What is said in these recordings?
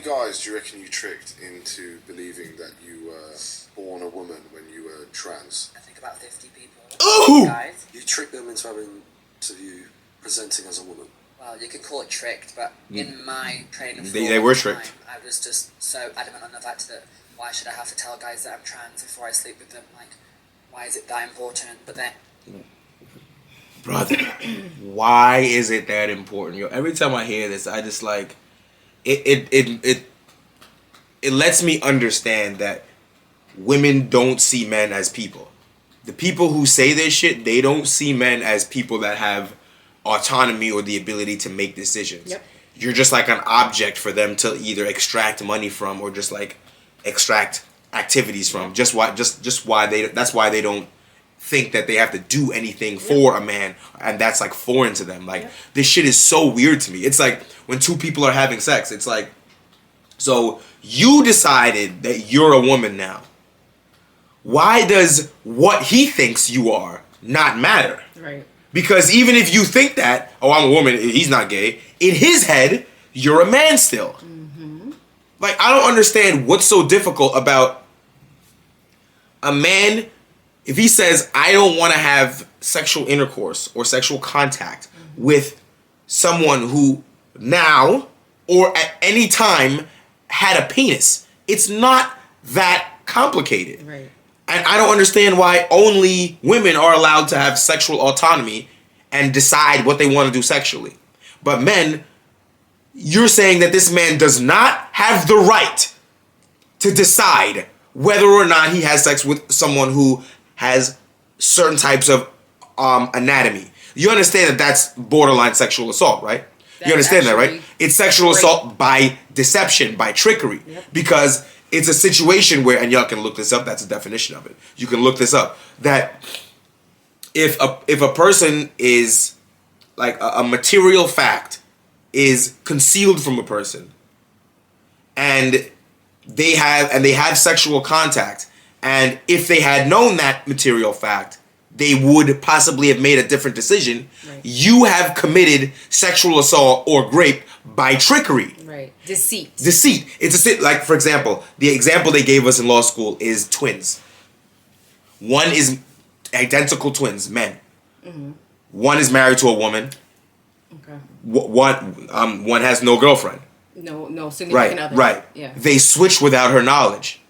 guys do you reckon you tricked into believing that you were born a woman when you were trans? I think about 50 people. Ooh! Guys. You tricked them into you presenting as a woman. Well, you could call it tricked, but in my training of they were tricked. I was just so adamant on the fact that why should I have to tell guys that I'm trans before I sleep with them? Like, why is it that important? But then, brother, why is it that important? Yo, every time I hear this, I just like it lets me understand that women don't see men as people. The people who say this shit, they don't see men as people that have autonomy or the ability to make decisions. Yep. You're just like an object for them to either extract money from or just like extract activities from. That's why they don't think that they have to do anything for a man, and that's like foreign to them. Like this shit is so weird to me. It's like when two people are having sex, it's like, so you decided that you're a woman now. Why does what he thinks you are not matter? Right. Because even if you think that, oh, I'm a woman, he's not gay, in his head, you're a man still. Mm-hmm. Like, I don't understand what's so difficult about a man, if he says, I don't want to have sexual intercourse or sexual contact with someone who now or at any time had a penis. It's not that complicated. Right. And I don't understand why only women are allowed to have sexual autonomy and decide what they want to do sexually. But men, you're saying that this man does not have the right to decide whether or not he has sex with someone who has certain types of anatomy. You understand that that's borderline sexual assault, right? You understand that, right? It's sexual assault by deception, by trickery. Yep. Because it's a situation where, and y'all can look this up, that's a definition of it. You can look this up. That if a person is, like a material fact is concealed from a person, and they have sexual contact, and if they had known that material fact, they would possibly have made a different decision. Right. You have committed sexual assault or rape by trickery. Right. Deceit. It's like, for example, the example they gave us in law school is twins. One is identical twins, men. Mm-hmm. One is married to a woman. Okay. One has no girlfriend. No significant other. Right. Yeah. They switch without her knowledge.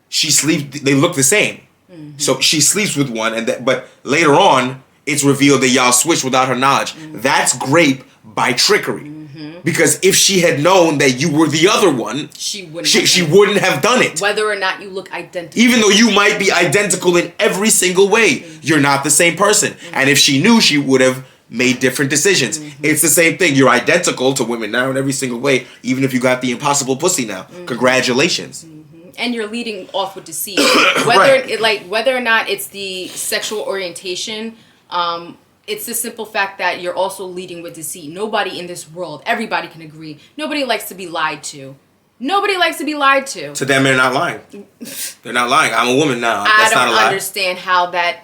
She sleeps. They look the same. Mm-hmm. So she sleeps with one, but later on, it's revealed that y'all switched without her knowledge. Mm-hmm. That's rape by trickery. Mm-hmm. Because if she had known that you were the other one, she wouldn't have done it. Whether or not you look identical. Even though you might be identical in every single way, mm-hmm. you're not the same person. Mm-hmm. And if she knew, she would have made different decisions. Mm-hmm. It's the same thing. You're identical to women now in every single way, even if you got the impossible pussy now. Mm-hmm. Congratulations. Mm-hmm. And you're leading off with deceit. Whether or not it's the sexual orientation, it's the simple fact that you're also leading with deceit. Nobody in this world, everybody can agree, nobody likes to be lied to. Nobody likes to be lied to. To them, they're not lying. They're not lying. I'm a woman now. That's not a lie. I don't understand how that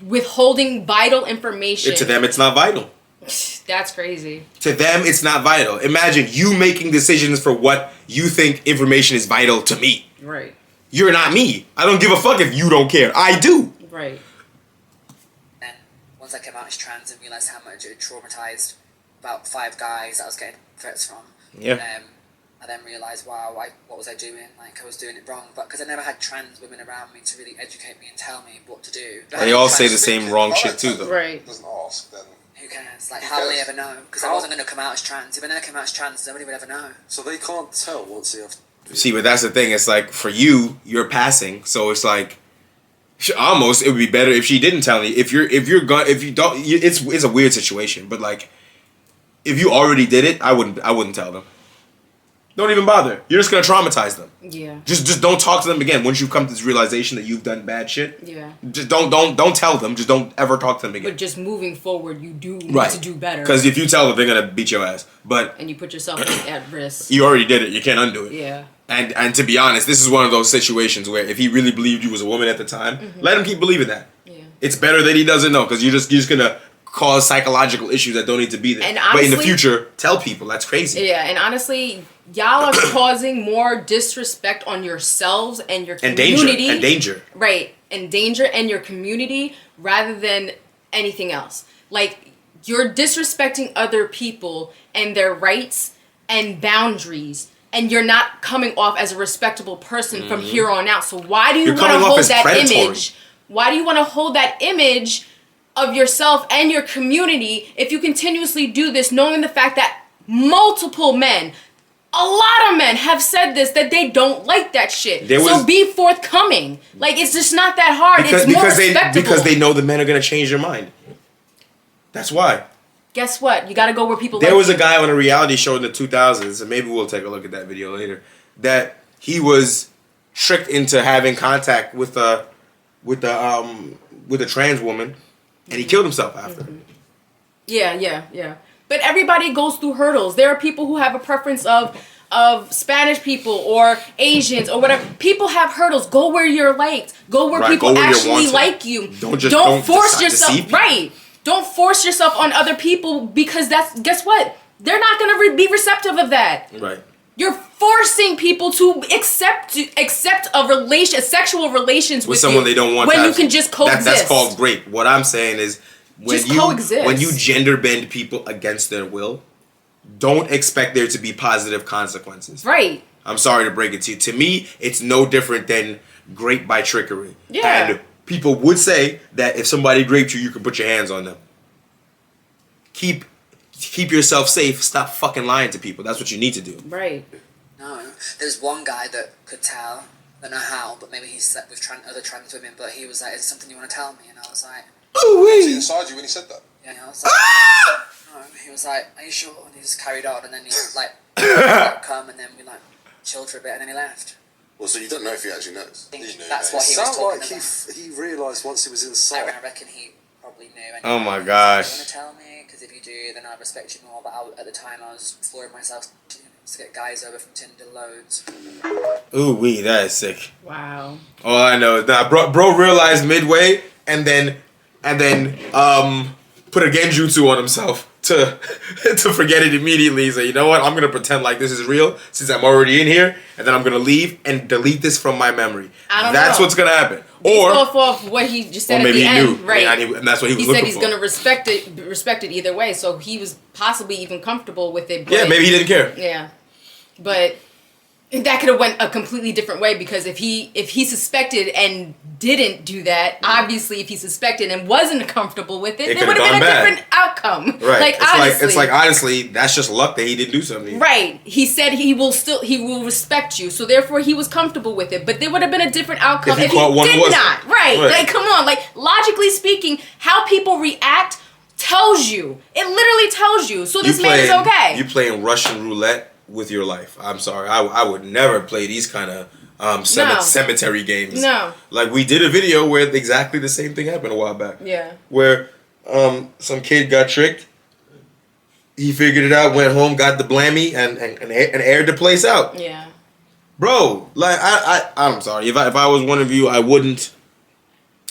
withholding vital information. To them, it's not vital. That's crazy. To them, it's not vital. Imagine you making decisions for what you think information is vital to me. Right. You're not me. I don't give a fuck if you don't care. I do. Right. And once I came out as trans and realised how much it traumatised about 5 guys that I was getting threats from. Yeah. I then realised, wow, what was I doing? Like, I was doing it wrong. But because I never had trans women around me to really educate me and tell me what to do. They all say the same wrong shit too, though. Right. Doesn't ask, then who cares? Like, how will they ever know? Because I wasn't going to come out as trans. If I never came out as trans, nobody would ever know. So they can't tell once they have... See, but that's the thing. It's like, for you, you're passing. So it's like, almost, it would be better if she didn't tell me. If you don't, it's a weird situation. But like, if you already did it, I wouldn't tell them. Don't even bother. You're just gonna traumatize them. Yeah. Just don't talk to them again. Once you've come to this realization that you've done bad shit. Yeah. Just don't tell them. Just don't ever talk to them again. But just moving forward, you do need to do better. Because if you tell them, they're gonna beat your ass. And you put yourself at risk. You already did it. You can't undo it. Yeah. And to be honest, this is one of those situations where if he really believed you was a woman at the time, mm-hmm. let him keep believing that. Yeah. It's better that he doesn't know, because you're just gonna cause psychological issues that don't need to be there. And honestly, but in the future, tell people. That's crazy. Yeah, and honestly, y'all are causing more disrespect on yourselves and your community. And danger. Right. And danger and your community rather than anything else. Like, you're disrespecting other people and their rights and boundaries, and you're not coming off as a respectable person from here on out. So why do you want to hold that image? Why do you want to hold that image of yourself and your community if you continuously do this, knowing the fact that multiple men, a lot of men have said this, that they don't like that shit. So be forthcoming. Like, it's just not that hard. It's more respectable. Because they know the men are going to change their mind. That's why. Guess what? You got to go where people There was a guy on a reality show in the 2000s, and maybe we'll take a look at that video later, that he was tricked into having contact with a trans woman, and he killed himself after. Yeah. But everybody goes through hurdles. There are people who have a preference of Spanish people or Asians or whatever. People have hurdles. Go where you're liked. Go where people actually like you. Don't force yourself. Right. Don't force yourself on other people, because guess what? They're not going to be receptive of that. Right. You're forcing people to accept sexual relations with someone they don't want when to you can just coexist. That's called rape. What I'm saying is, when you gender bend people against their will, don't expect there to be positive consequences. Right. I'm sorry to break it to you. To me, it's no different than grape by trickery. Yeah. And people would say that if somebody raped you can put your hands on them. Keep yourself safe. Stop fucking lying to people. That's what you need to do. Right. No, there's one guy that could tell. I don't know how, but maybe he slept with other trans women. But he was like, "Is it something you want to tell me?" And I was like, "Oh wait." Was he inside you when he said that? Yeah, I was like, no. He was like, "Are you sure?" And he just carried on, and then he like come, and then we like chilled for a bit, and then he left. Well, so you don't know if he actually knows. I think He knew, that's mate. what he was talking Sound like about. he realised once he was inside. I reckon he probably knew. And Oh my he was gosh. like, "You want to tell me? Because if you do, then I respect you more." But at the time, I was flooring myself to get guys over from Tinder loads. Ooh wee, that is sick. Wow. All I know is that bro realized midway and then put a genjutsu on himself to forget it immediately. He said, "You know what? I'm gonna pretend like this is real since I'm already in here, and then I'm gonna leave and delete this from my memory." That's what's gonna happen. Based off what he just said at the end, right? And that's what he was looking for. He said he's gonna respect it either way. So he was possibly even comfortable with it. But yeah, maybe he didn't care. Yeah, but that could have went a completely different way, because if he suspected and didn't do that, obviously if he suspected and wasn't comfortable with it, there would have been a different outcome. Right. Like, it's like honestly, that's just luck that he didn't do something. Right. He said he will respect you, so therefore he was comfortable with it. But there would have been a different outcome if he did not. Right. Like, come on. Like, logically speaking, how people react tells you. It literally tells you. So this man is okay. You playing Russian roulette with your life. I'm sorry. I would never play these kind of cemetery games. No. Like, we did a video where exactly the same thing happened a while back. Yeah. Where some kid got tricked. He figured it out, went home, got the blammy, and aired the place out. Yeah. Bro, like, I'm sorry. If I was one of you, I wouldn't.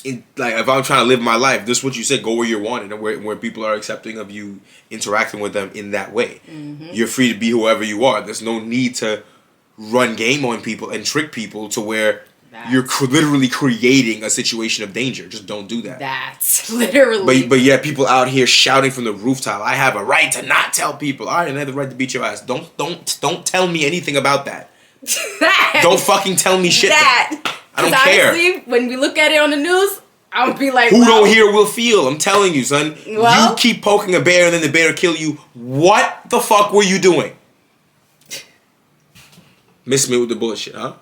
If I'm trying to live my life, this is what you said. Go where you're wanted, and where people are accepting of you interacting with them in that way. Mm-hmm. You're free to be whoever you are. There's no need to run game on people and trick people to where you're literally creating a situation of danger. Just don't do that. That's literally. But yeah, people out here shouting from the rooftop, "I have a right to not tell people." All right, and I have the right to beat your ass. Don't tell me anything about that. Don't fucking tell me shit. I don't care. Honestly, when we look at it on the news, I'll be like, who don't hear will feel. I'm telling you, son. Well, you keep poking a bear and then the bear will kill you. What the fuck were you doing? Miss me with the bullshit, huh?